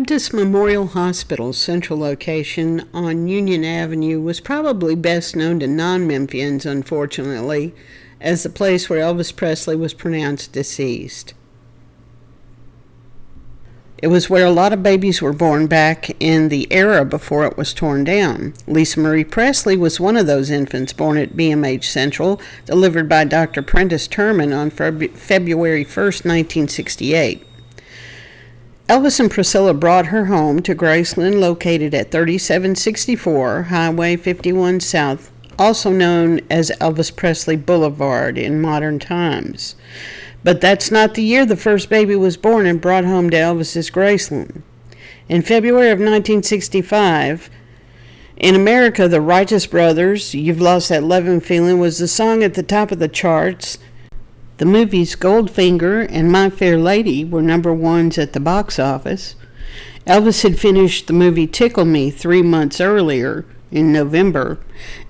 Baptist Memorial Hospital's central location on Union Avenue was probably best known to non-Memphians, unfortunately, as the place where Elvis Presley was pronounced deceased. It was where a lot of babies were born back in the era before it was torn down. Lisa Marie Presley was one of those infants born at BMH Central, delivered by Dr. Prentice Terman on February 1st, 1968. Elvis and Priscilla brought her home to Graceland, located at 3764 Highway 51 South, also known as Elvis Presley Boulevard in modern times. But that's not the year the first baby was born and brought home to Elvis's Graceland. In February of 1965, in America, the Righteous Brothers' "You've Lost That Lovin' Feeling" was the song at the top of the charts. The movies Goldfinger and My Fair Lady were number ones at the box office. Elvis had finished the movie Tickle Me 3 months earlier, in November,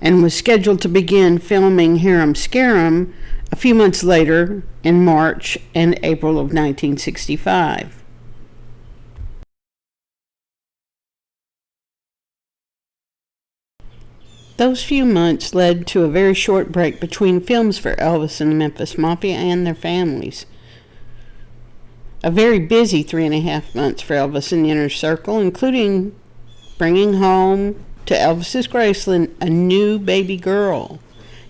and was scheduled to begin filming Harem Scarum a few months later in March and April of 1965. Those few months led to a very short break between films for Elvis and the Memphis Mafia and their families. A very busy 3.5 months for Elvis and the inner circle, including bringing home to Elvis's Graceland a new baby girl.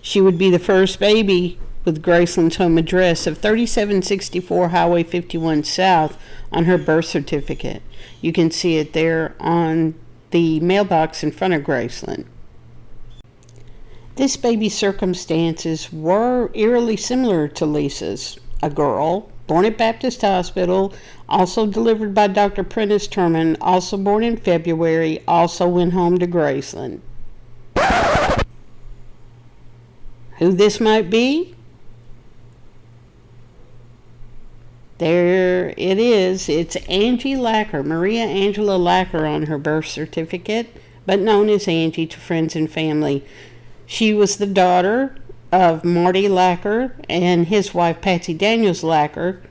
She would be the first baby with Graceland's home address of 3764 Highway 51 South on her birth certificate. You can see it there on the mailbox in front of Graceland. This baby's circumstances were eerily similar to Lisa's. A girl, born at Baptist Hospital, also delivered by Dr. Prentice Terman, also born in February, also went home to Graceland. Who this might be? There it is. It's Angie Lacker, Maria Angela Lacker on her birth certificate, but known as Angie to friends and family. She was the daughter of Marty Lacker and his wife Patsy Daniels Lacker.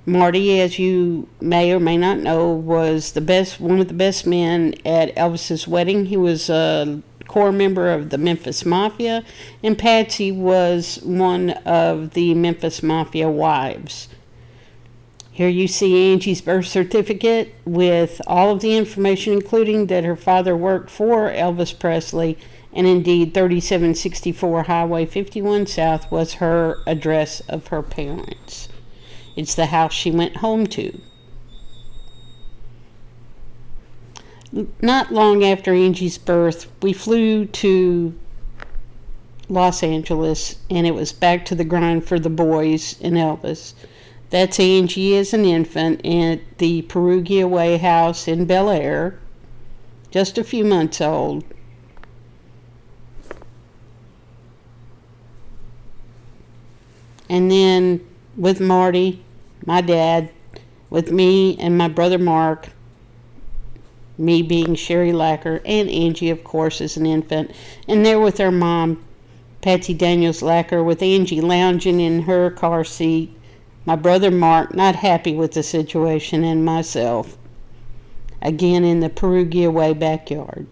Marty, as you may or may not know, was one of the best men at Elvis's wedding. He was a core member of the Memphis Mafia, and Patsy was one of the Memphis Mafia wives. Here you see Angie's birth certificate with all of the information, including that her father worked for Elvis Presley, and indeed 3764 Highway 51 South was her address of her parents. It's the house she went home to. Not long after Angie's birth, we flew to Los Angeles, and it was back to the grind for the boys and Elvis. That's Angie as an infant at the Perugia Way house in Bel Air, just a few months old. And then with Marty, my dad, with me and my brother Mark, me being Sherry Lacker, and Angie, of course, as an infant, and there with her mom, Patsy Daniels Lacker, with Angie lounging in her car seat, my brother Mark not happy with the situation, and myself, again in the Perugia Way backyard.